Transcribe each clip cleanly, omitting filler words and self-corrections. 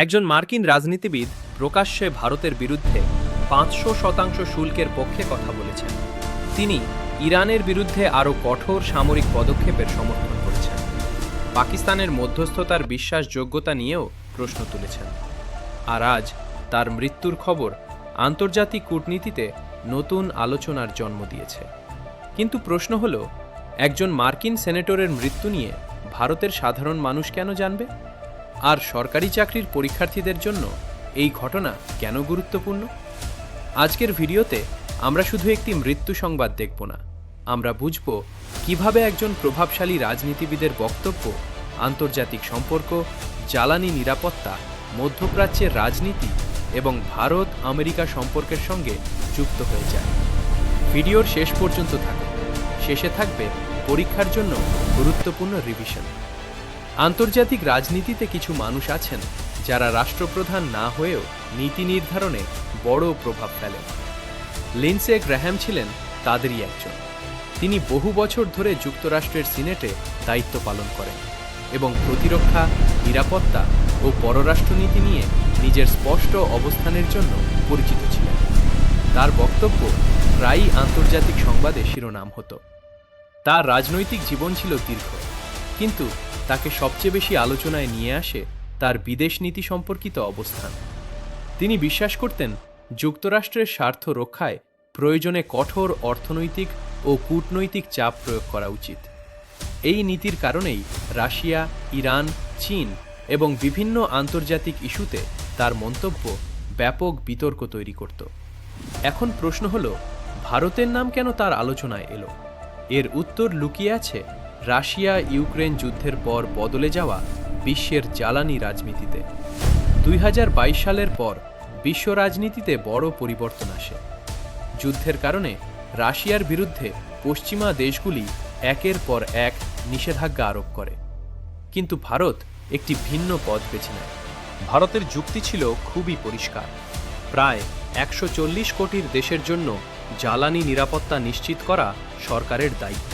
একজন মার্কিন রাজনীতিবিদ প্রকাশ্যে ভারতের বিরুদ্ধে ৫০০% শুল্কের পক্ষে কথা বলেছেন। তিনি ইরানের বিরুদ্ধে আরও কঠোর সামরিক পদক্ষেপের সমর্থন করেছেন। পাকিস্তানের মধ্যস্থতার বিশ্বাসযোগ্যতা নিয়েও প্রশ্ন তুলেছেন। আর আজ তার মৃত্যুর খবর আন্তর্জাতিক কূটনীতিতে নতুন আলোচনার জন্ম দিয়েছে। কিন্তু প্রশ্ন হল, একজন মার্কিন সেনেটরের মৃত্যু নিয়ে ভারতের সাধারণ মানুষ কেন জানবে? আর সরকারি চাকরির পরীক্ষার্থীদের জন্য এই ঘটনা কেন গুরুত্বপূর্ণ? আজকের ভিডিওতে আমরা শুধু একটি মৃত্যু সংবাদ দেখব না, আমরা বুঝব কিভাবে একজন প্রভাবশালী রাজনীতিবিদের বক্তব্য আন্তর্জাতিক সম্পর্ক, জ্বালানি নিরাপত্তা, মধ্যপ্রাচ্যের রাজনীতি এবং ভারত আমেরিকা সম্পর্কের সঙ্গে যুক্ত হয়ে যায়। ভিডিওর শেষ পর্যন্ত থাকুন, শেষে থাকবে পরীক্ষার জন্য গুরুত্বপূর্ণ রিভিশন। আন্তর্জাতিক রাজনীতিতে কিছু মানুষ আছেন যারা রাষ্ট্রপ্রধান না হয়েও নীতি নির্ধারণে বড় প্রভাব ফেলেন। লিন্ডসে গ্র্যাহাম ছিলেন তাদেরই একজন। তিনি বহু বছর ধরে যুক্তরাষ্ট্রের সিনেটে দায়িত্ব পালন করেন এবং প্রতিরক্ষা, নিরাপত্তা ও পররাষ্ট্রনীতি নিয়ে নিজের স্পষ্ট অবস্থানের জন্য পরিচিত ছিলেন। তার বক্তব্য প্রায়ই আন্তর্জাতিক সংবাদে শিরোনাম হতো। তার রাজনৈতিক জীবন ছিল দীর্ঘ, কিন্তু তাকে সবচেয়ে বেশি আলোচনায় নিয়ে আসে তার বিদেশ নীতি সম্পর্কিত অবস্থান। তিনি বিশ্বাস করতেন, যুক্তরাষ্ট্রের স্বার্থ রক্ষায় প্রয়োজনে কঠোর অর্থনৈতিক ও কূটনৈতিক চাপ প্রয়োগ করা উচিত। এই নীতির কারণেই রাশিয়া, ইরান, চীন এবং বিভিন্ন আন্তর্জাতিক ইস্যুতে তার মন্তব্য ব্যাপক বিতর্ক তৈরি করত। এখন প্রশ্ন হল, ভারতের নাম কেন তার আলোচনায় এলো? এর উত্তর লুকিয়ে আছে রাশিয়া ইউক্রেন যুদ্ধের পর বদলে যাওয়া বিশ্বের জ্বালানি রাজনীতিতে। ২০২২ সালের পর বিশ্ব রাজনীতিতে বড় পরিবর্তন আসে। যুদ্ধের কারণে রাশিয়ার বিরুদ্ধে পশ্চিমা দেশগুলি একের পর এক নিষেধাজ্ঞা আরোপ করে, কিন্তু ভারত একটি ভিন্ন পথ বেছে নেয়। ভারতের যুক্তি ছিল খুবই পরিষ্কার। প্রায় ১৪০ কোটির দেশের জন্য জ্বালানি নিরাপত্তা নিশ্চিত করা সরকারের দায়িত্ব।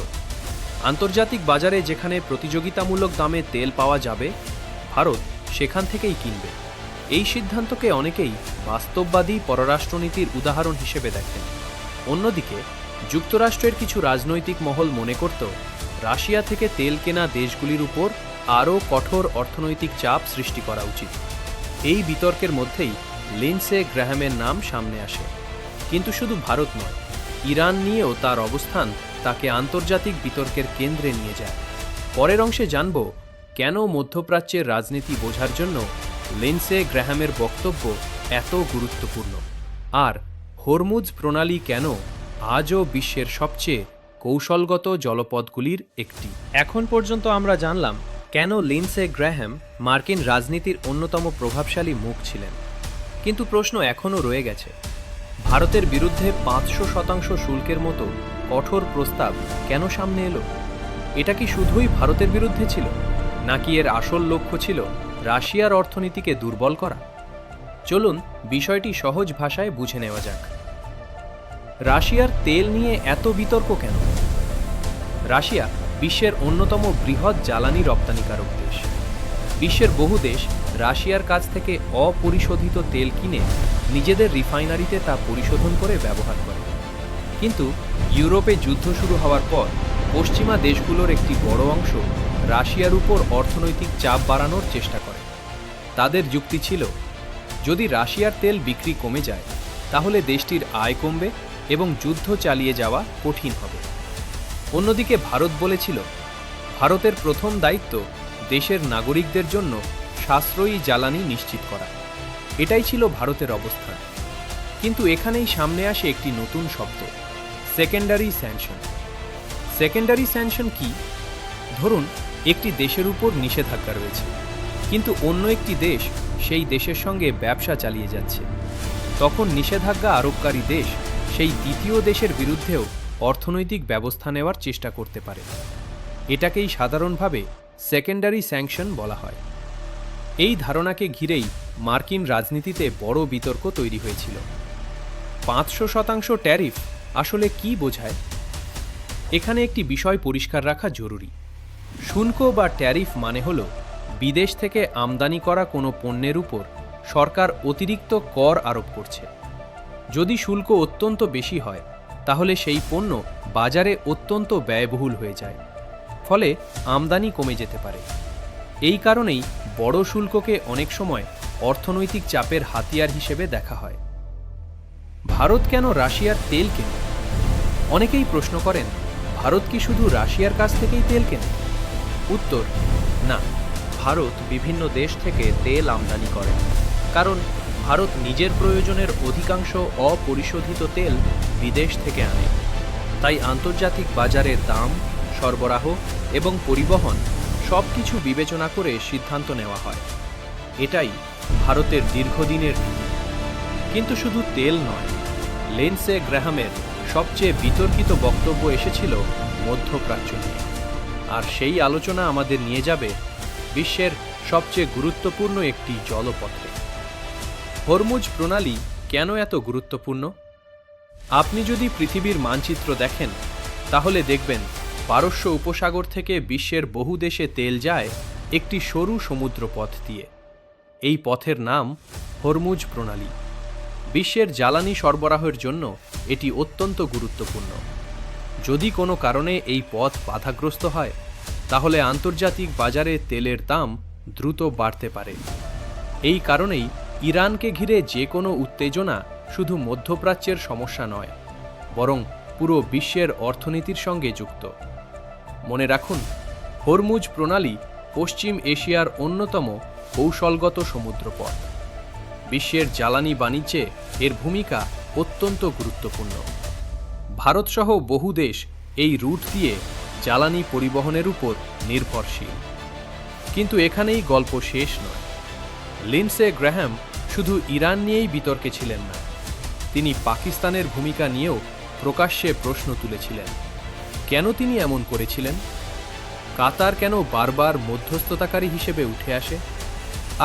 আন্তর্জাতিক বাজারে যেখানে প্রতিযোগিতামূলক দামে তেল পাওয়া যাবে, ভারত সেখান থেকেই কিনবে। এই সিদ্ধান্তকে অনেকেই বাস্তববাদী পররাষ্ট্রনীতির উদাহরণ হিসেবে দেখেন। অন্যদিকে যুক্তরাষ্ট্রের কিছু রাজনৈতিক মহল মনে করত, রাশিয়া থেকে তেল কেনা দেশগুলির উপর আরও কঠোর অর্থনৈতিক চাপ সৃষ্টি করা উচিত। এই বিতর্কের মধ্যেই লিন্ডসে গ্র্যাহামের নাম সামনে আসে। কিন্তু শুধু ভারত নয়, ইরান নিয়েও তার অবস্থান তাকে আন্তর্জাতিক বিতর্কের কেন্দ্রে নিয়ে যায়। পরের অংশে জানব কেন মধ্যপ্রাচ্যের রাজনীতি বোঝার জন্য লিন্ডসে গ্র্যাহামের বক্তব্য এত গুরুত্বপূর্ণ, আর হরমুজ প্রণালী কেন আজও বিশ্বের সবচেয়ে কৌশলগত জলপথগুলির একটি। এখন পর্যন্ত আমরা জানলাম কেন লিন্ডসে গ্র্যাহাম মার্কিন রাজনীতির অন্যতম প্রভাবশালী মুখ ছিলেন। কিন্তু প্রশ্ন এখনও রয়ে গেছে, ভারতের বিরুদ্ধে ৫০০% শুল্কের মতো কঠোর প্রস্তাব কেন সামনে এলো? এটা কি শুধুই ভারতের বিরুদ্ধে ছিল, নাকি এর আসল লক্ষ্য ছিল রাশিয়ার অর্থনীতিকে দুর্বল করা? চলুন বিষয়টি সহজ ভাষায় বুঝে নেওয়া যাক। রাশিয়ার তেল নিয়ে এত বিতর্ক কেন? রাশিয়া বিশ্বের অন্যতম বৃহৎ জ্বালানি রপ্তানিকারক দেশ। বিশ্বের বহু দেশ রাশিয়ার কাছ থেকে অপরিশোধিত তেল কিনে নিজেদের রিফাইনারিতে তা পরিশোধন করে ব্যবহার করে। কিন্তু ইউরোপে যুদ্ধ শুরু হওয়ার পর পশ্চিমা দেশগুলোর একটি বড় অংশ রাশিয়ার উপর অর্থনৈতিক চাপ বাড়ানোর চেষ্টা করে। তাদের যুক্তি ছিল, যদি রাশিয়ার তেল বিক্রি কমে যায়, তাহলে দেশটির আয় কমবে এবং যুদ্ধ চালিয়ে যাওয়া কঠিন হবে। অন্যদিকে ভারত বলেছিল, ভারতের প্রথম দায়িত্ব দেশের নাগরিকদের জন্য সাশ্রয়ী জ্বালানি নিশ্চিত করা। এটাই ছিল ভারতের অবস্থান। কিন্তু এখানেই সামনে আসে একটি নতুন শব্দ, সেকেন্ডারি স্যাংশন। সেকেন্ডারি স্যাংশন কি? ধরুন, একটি দেশের উপর নিষেধাজ্ঞা রয়েছে, কিন্তু অন্য একটি দেশ সেই দেশের সঙ্গে ব্যবসা চালিয়ে যাচ্ছে। তখন নিষেধাজ্ঞা আরোপকারী দেশ সেই দ্বিতীয় দেশের বিরুদ্ধেও অর্থনৈতিক ব্যবস্থা নেওয়ার চেষ্টা করতে পারে। এটাকেই সাধারণভাবে সেকেন্ডারি স্যাংশন বলা হয়। এই ধারণাকে ঘিরেই মার্কিন রাজনীতিতে বড় বিতর্ক তৈরি হয়েছিল। ৫০০% ট্যারিফ আসলে কি বোঝায়? এখানে একটি বিষয় পরিষ্কার রাখা জরুরি। শুল্ক বা ট্যারিফ মানে হল বিদেশ থেকে আমদানি করা কোনো পণ্যের উপর সরকার অতিরিক্ত কর আরোপ করছে। যদি শুল্ক অত্যন্ত বেশি হয় তাহলে সেই পণ্য বাজারে অত্যন্ত ব্যয়বহুল হয়ে যায়, ফলে আমদানি কমে যেতে পারে। এই কারণেই বড় শুল্ককে অনেক সময় অর্থনৈতিক চাপের হাতিয়ার হিসেবে দেখা হয়। ভারত কেন রাশিয়ার তেল কেনে? অনেকেই প্রশ্ন করেন, ভারত কি শুধু রাশিয়ার কাছ থেকেই তেল কেনে? উত্তর, না। ভারত বিভিন্ন দেশ থেকে তেল আমদানি করে, কারণ ভারত নিজের প্রয়োজনের অধিকাংশ অপরিশোধিত তেল বিদেশ থেকে আনে। তাই আন্তর্জাতিক বাজারের দাম, সরবরাহ এবং পরিবহন সবকিছু বিবেচনা করে সিদ্ধান্ত নেওয়া হয়। এটাই ভারতের দীর্ঘদিনের নীতি। কিন্তু শুধু তেল নয়, লিন্ডসে গ্র্যাহামের সবচেয়ে বিতর্কিত বক্তব্য এসেছিল মধ্যপ্রাচ্য নিয়ে। আর সেই আলোচনা আমাদের নিয়ে যাবে বিশ্বের সবচেয়ে গুরুত্বপূর্ণ একটি জলপথে। হরমুজ প্রণালী কেন এত গুরুত্বপূর্ণ? আপনি যদি পৃথিবীর মানচিত্র দেখেন তাহলে দেখবেন পারস্য উপসাগর থেকে বিশ্বের বহু দেশে তেল যায় একটি সরু সমুদ্রপথ দিয়ে। এই পথের নাম হরমুজ প্রণালী। বিশ্বের জ্বালানি সরবরাহের জন্য এটি অত্যন্ত গুরুত্বপূর্ণ। যদি কোনো কারণে এই পথ বাধাগ্রস্ত হয় তাহলে আন্তর্জাতিক বাজারে তেলের দাম দ্রুত বাড়তে পারে। এই কারণেই ইরানকে ঘিরে যে কোনো উত্তেজনা শুধু মধ্যপ্রাচ্যের সমস্যা নয়, বরং পুরো বিশ্বের অর্থনীতির সঙ্গে যুক্ত। মনে রাখুন, হরমুজ প্রণালী পশ্চিম এশিয়ার অন্যতম কৌশলগত সমুদ্রপথ। বিশ্বের জ্বালানি বাণিজ্যে এর ভূমিকা অত্যন্ত গুরুত্বপূর্ণ। ভারতসহ বহু দেশ এই রুট দিয়ে জ্বালানি পরিবহনের উপর নির্ভরশীল। কিন্তু এখানেই গল্প শেষ নয়। লিন্ডসে গ্র্যাহাম শুধু ইরান নিয়েই বিতর্কে ছিলেন না, তিনি পাকিস্তানের ভূমিকা নিয়েও প্রকাশ্যে প্রশ্ন তুলেছিলেন। কেন তিনি এমন করেছিলেন? কাতার কেন বারবার মধ্যস্থতাকারী হিসেবে উঠে আসে?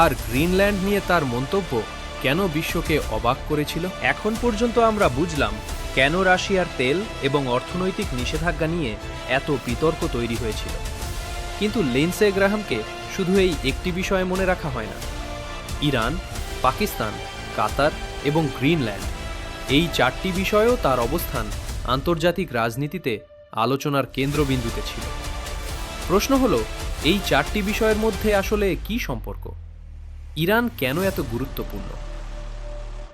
আর গ্রিনল্যান্ড নিয়ে তার মন্তব্য কেন বিশ্বকে অবাক করেছিল? এখন পর্যন্ত আমরা বুঝলাম কেন রাশিয়ার তেল এবং অর্থনৈতিক নিষেধাজ্ঞা নিয়ে এত বিতর্ক তৈরি হয়েছিল। কিন্তু লিন্ডসে গ্র্যাহামকে শুধু এই একটি বিষয়ে মনে রাখা হয় না। ইরান, পাকিস্তান, কাতার এবং গ্রিনল্যান্ড, এই চারটি বিষয়েও তার অবস্থান আন্তর্জাতিক রাজনীতিতে আলোচনার কেন্দ্রবিন্দুতে ছিল। প্রশ্ন হলো, এই চারটি বিষয়ের মধ্যে আসলে কি সম্পর্ক? ইরান কেন এত গুরুত্বপূর্ণ?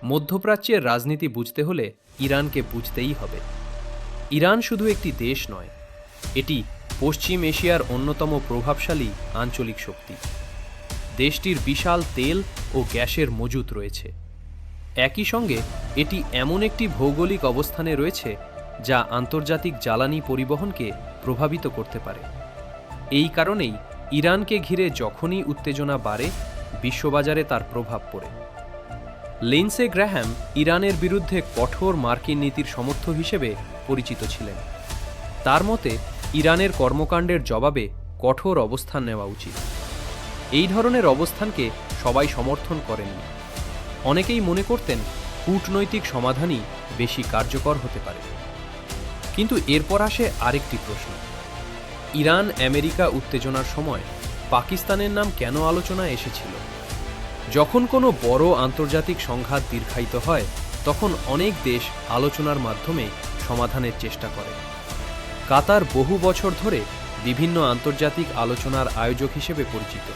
মধ্যপ্রাচ্যের রাজনীতি বুঝতে হলে ইরানকে বুঝতেই হবে। ইরান শুধু একটি দেশ নয়, এটি পশ্চিম এশিয়ার অন্যতম প্রভাবশালী আঞ্চলিক শক্তি। দেশটির বিশাল তেল ও গ্যাসের মজুত রয়েছে। একই সঙ্গে এটি এমন একটি ভৌগোলিক অবস্থানে রয়েছে যা আন্তর্জাতিক জ্বালানি পরিবহনকে প্রভাবিত করতে পারে। এই কারণেই ইরানকে ঘিরে যখনই উত্তেজনা বাড়ে, বিশ্ববাজারে তার প্রভাব পড়ে। লিন্ডসে গ্র্যাহাম ইরানের বিরুদ্ধে কঠোর মার্কিন নীতির সমর্থক হিসেবে পরিচিত ছিলেন। তার মতে, ইরানের কর্মকাণ্ডের জবাবে কঠোর অবস্থান নেওয়া উচিত। এই ধরনের অবস্থানকে সবাই সমর্থন করেননি। অনেকেই মনে করতেন কূটনৈতিক সমাধানই বেশি কার্যকর হতে পারে। কিন্তু এরপর আসে আরেকটি প্রশ্ন, ইরান আমেরিকা উত্তেজনার সময় পাকিস্তানের নাম কেন আলোচনায় এসেছিল? যখন কোনো বড় আন্তর্জাতিক সংঘাত দীর্ঘায়িত হয় তখন অনেক দেশ আলোচনার মাধ্যমে সমাধানের চেষ্টা করে। কাতার বহু বছর ধরে বিভিন্ন আন্তর্জাতিক আলোচনার আয়োজক হিসেবে পরিচিত।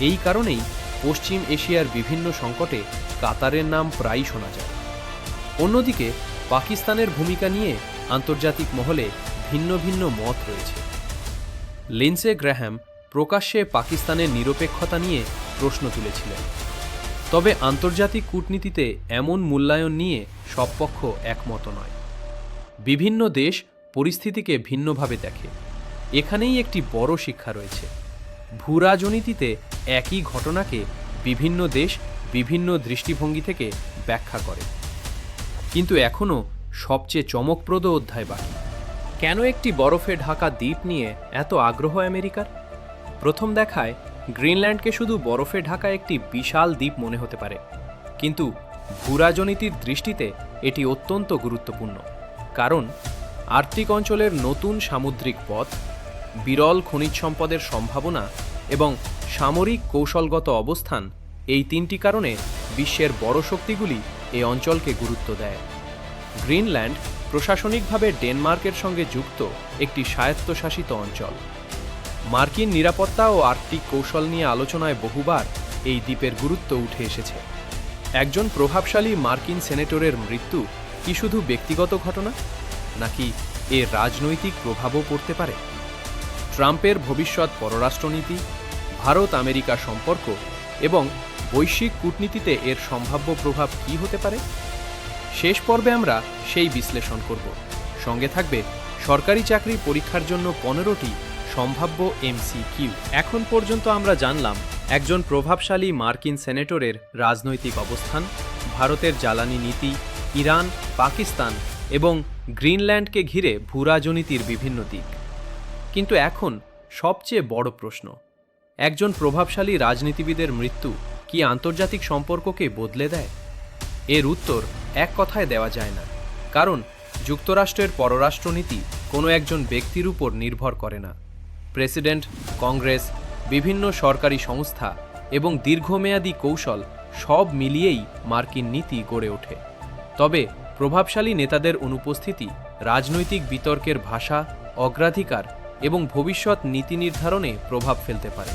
এই কারণেই পশ্চিম এশিয়ার বিভিন্ন সংকটে কাতারের নাম প্রায়ই শোনা যায়। অন্যদিকে পাকিস্তানের ভূমিকা নিয়ে আন্তর্জাতিক মহলে ভিন্ন ভিন্ন মত রয়েছে। লিন্ডসে গ্র্যাহাম প্রকাশ্যে পাকিস্তানের নিরপেক্ষতা নিয়ে প্রশ্ন তুলেছিলেন। তবে আন্তর্জাতিক কূটনীতিতে এমন মূল্যায়ন নিয়ে সব পক্ষ একমত নয়। বিভিন্ন দেশ পরিস্থিতিকে ভিন্নভাবে দেখে। এখানেই একটি বড় শিক্ষা রয়েছে। ভূরাজনীতিতে একই ঘটনাকে বিভিন্ন দেশ বিভিন্ন দৃষ্টিভঙ্গি থেকে ব্যাখ্যা করে। কিন্তু এখনও সবচেয়ে চমকপ্রদ অধ্যায় বাকি। কেন একটি বরফে ঢাকা দ্বীপ নিয়ে এত আগ্রহ আমেরিকার? প্রথম দেখায় গ্রিনল্যান্ডকে শুধু বরফে ঢাকা একটি বিশাল দ্বীপ মনে হতে পারে, কিন্তু ভূরাজনীতির দৃষ্টিতে এটি অত্যন্ত গুরুত্বপূর্ণ। কারণ আর্কটিক অঞ্চলের নতুন সামুদ্রিক পথ, বিরল খনিজ সম্পদের সম্ভাবনা এবং সামরিক কৌশলগত অবস্থান, এই তিনটি কারণে বিশ্বের বড় শক্তিগুলি এই অঞ্চলকে গুরুত্ব দেয়। গ্রিনল্যান্ড প্রশাসনিকভাবে ডেনমার্কের সঙ্গে যুক্ত একটি স্বায়ত্তশাসিত অঞ্চল। মার্কিন নিরাপত্তা ও আর্থিক কৌশল নিয়ে আলোচনায় বহুবার এই দ্বীপের গুরুত্ব উঠে এসেছে। একজন প্রভাবশালী মার্কিন সেনেটরের মৃত্যু কি শুধু ব্যক্তিগত ঘটনা, নাকি এর রাজনৈতিক প্রভাবও পড়তে পারে? ট্রাম্পের ভবিষ্যৎ পররাষ্ট্রনীতি, ভারত আমেরিকা সম্পর্ক এবং বৈশ্বিক কূটনীতিতে এর সম্ভাব্য প্রভাব কী হতে পারে? শেষ পর্বে আমরা সেই বিশ্লেষণ করব। সঙ্গে থাকবে সরকারি চাকরি পরীক্ষার জন্য 15টি সম্ভাব্য MCQ। এখন পর্যন্ত আমরা জানলাম একজন প্রভাবশালী মার্কিন সেনেটরের রাজনৈতিক অবস্থান, ভারতের জ্বালানি নীতি, ইরান, পাকিস্তান এবং গ্রিনল্যান্ডকে ঘিরে ভূরাজনীতির বিভিন্ন দিক। কিন্তু এখন সবচেয়ে বড় প্রশ্ন, একজন প্রভাবশালী রাজনীতিবিদের মৃত্যু কি আন্তর্জাতিক সম্পর্ককে বদলে দেয়? এর উত্তর এক কথায় দেওয়া যায় না, কারণ যুক্তরাষ্ট্রের পররাষ্ট্রনীতি কোনো একজন ব্যক্তির উপর নির্ভর করে না। প্রেসিডেন্ট, কংগ্রেস, বিভিন্ন সরকারি সংস্থা এবং দীর্ঘমেয়াদী কৌশল সব মিলিয়েই মার্কিন নীতি গড়ে ওঠে। তবে প্রভাবশালী নেতাদের অনুপস্থিতি রাজনৈতিক বিতর্কের ভাষা, অগ্রাধিকার এবং ভবিষ্যৎ নীতি নির্ধারণে প্রভাব ফেলতে পারে।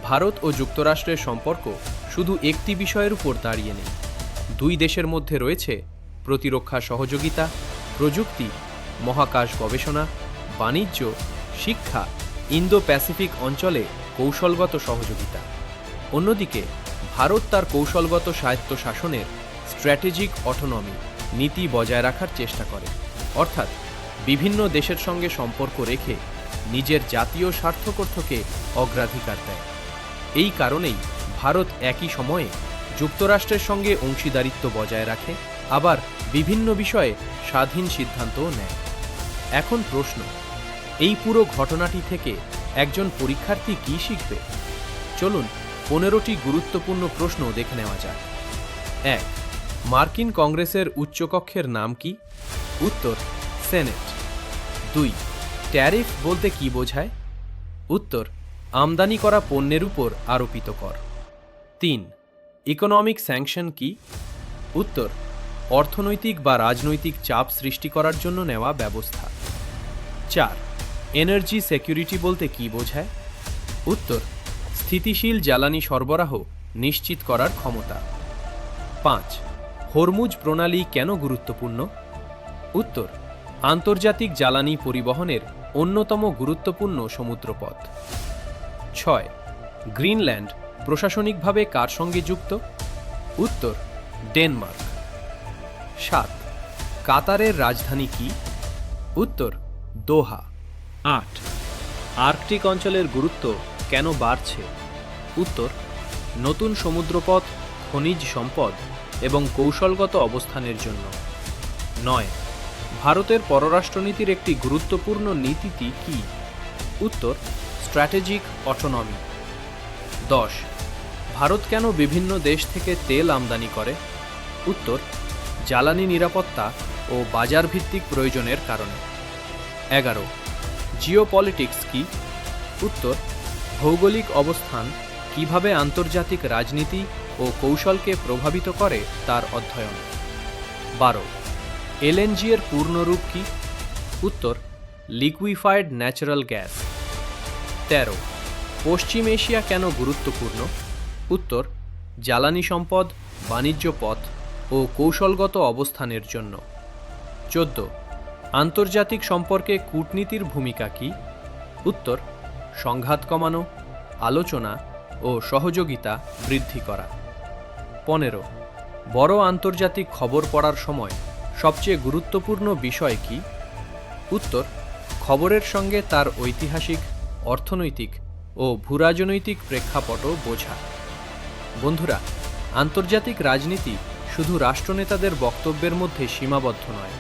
ভারত ও যুক্তরাষ্ট্রের সম্পর্ক শুধু একটি বিষয়ের উপর দাঁড়িয়ে নেই। দুই দেশের মধ্যে রয়েছে প্রতিরক্ষা সহযোগিতা, প্রযুক্তি, মহাকাশ গবেষণা, বাণিজ্য, শিক্ষা, ইন্দো প্যাসিফিক অঞ্চলে কৌশলগত সহযোগিতা। অন্যদিকে ভারত তার কৌশলগত স্বায়ত্তশাসনের স্ট্র্যাটেজিক অটোনমি নীতি বজায় রাখার চেষ্টা করে, অর্থাৎ বিভিন্ন দেশের সঙ্গে সম্পর্ক রেখে নিজের জাতীয় স্বার্থকর্থকে অগ্রাধিকার দেয়। এই কারণেই ভারত একই সময়ে যুক্তরাষ্ট্রের সঙ্গে অংশীদারিত্ব বজায় রাখে, আবার বিভিন্ন বিষয়ে স্বাধীন সিদ্ধান্তও নেয়। এখন প্রশ্ন, এই পুরো ঘটনাটি থেকে একজন পরীক্ষার্থী কী শিখবে? চলুন 15টি গুরুত্বপূর্ণ প্রশ্ন দেখে নেওয়া যাক। 1. মার্কিন কংগ্রেসের উচ্চকক্ষের নাম কি? উত্তর, সেনেট। 2. ট্যারিফ বলতে কি বোঝায়? উত্তর, আমদানি করা পণ্যের উপর আরোপিত কর। 3. ইকোনমিক স্যাংশন কি? উত্তর, অর্থনৈতিক বা রাজনৈতিক চাপ সৃষ্টি করার জন্য নেওয়া ব্যবস্থা। 4. এনার্জি সিকিউরিটি বলতে কি বোঝায়? উত্তর, স্থিতিশীল জ্বালানি সরবরাহ নিশ্চিত করার ক্ষমতা। 5. হরমুজ প্রণালী কেন গুরুত্বপূর্ণ? উত্তর, আন্তর্জাতিক জ্বালানি পরিবহনের অন্যতম গুরুত্বপূর্ণ সমুদ্রপথ। 6. গ্রিনল্যান্ড প্রশাসনিকভাবে কার সঙ্গে যুক্ত? উত্তর, ডেনমার্ক। 7. কাতারের রাজধানী কি? উত্তর, দোহা। 8. আর্কটিক অঞ্চলের গুরুত্ব কেন বাড়ছে? উত্তর, নতুন সমুদ্রপথ, খনিজ সম্পদ এবং কৌশলগত অবস্থানের জন্য। 9. ভারতের পররাষ্ট্রনীতির একটি গুরুত্বপূর্ণ নীতিটি কি? উত্তর, স্ট্র্যাটেজিক অটোনমি। 10. ভারত কেন বিভিন্ন দেশ থেকে তেল আমদানি করে? উত্তর, জ্বালানি নিরাপত্তা ও বাজার ভিত্তিক প্রয়োজনের কারণে। 11. জিওপলিটিক্স কি? উত্তর, ভৌগোলিক অবস্থান কিভাবে আন্তর্জাতিক রাজনীতি ও কৌশলকে প্রভাবিত করে তার অধ্যয়ন। 12. LNG এর পূর্ণরূপ কি? উত্তর, লিকুইফাইড ন্যাচারাল গ্যাস। 13. পশ্চিম এশিয়া কেন গুরুত্বপূর্ণ? উত্তর, জ্বালানি সম্পদ, বাণিজ্য পথ ও কৌশলগত অবস্থানের জন্য। 14. আন্তর্জাতিক সম্পর্কে কূটনীতির ভূমিকা কি? উত্তর, সংঘাত কমানো, আলোচনা ও সহযোগিতা বৃদ্ধি করা। 15. বড় আন্তর্জাতিক খবর পড়ার সময় সবচেয়ে গুরুত্বপূর্ণ বিষয় কি? উত্তর, খবরের সঙ্গে তার ঐতিহাসিক, অর্থনৈতিক ও ভূরাজনৈতিক প্রেক্ষাপটও বোঝা। বন্ধুরা, আন্তর্জাতিক রাজনীতি শুধু রাষ্ট্রনেতাদের বক্তব্যের মধ্যে সীমাবদ্ধ নয়।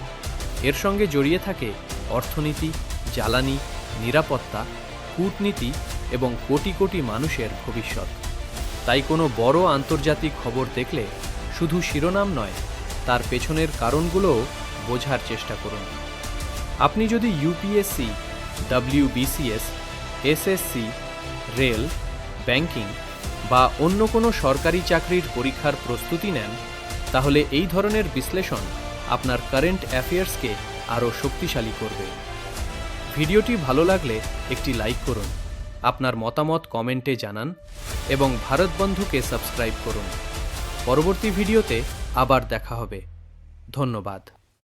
এর সঙ্গে জড়িয়ে থাকে অর্থনীতি, জ্বালানি, নিরাপত্তা, কূটনীতি এবং কোটি কোটি মানুষের ভবিষ্যৎ। তাই কোনো বড় আন্তর্জাতিক খবর দেখলে শুধু শিরোনাম নয়, তার পেছনের কারণগুলোও বোঝার চেষ্টা করুন। আপনি যদি UPSC, WBCS, SSC, rail banking বা অন্য কোনো সরকারি চাকরির পরীক্ষার প্রস্তুতি নেন, তাহলে এই ধরনের বিশ্লেষণ আপনার কারেন্ট অ্যাফেয়ার্সকে আরও শক্তিশালী করবে। ভিডিওটি ভালো লাগলে একটি লাইক করুন, আপনার মতামত কমেন্টে জানান এবং ভারত বন্ধুকে সাবস্ক্রাইব করুন। পরবর্তী ভিডিওতে আবার দেখা হবে। ধন্যবাদ।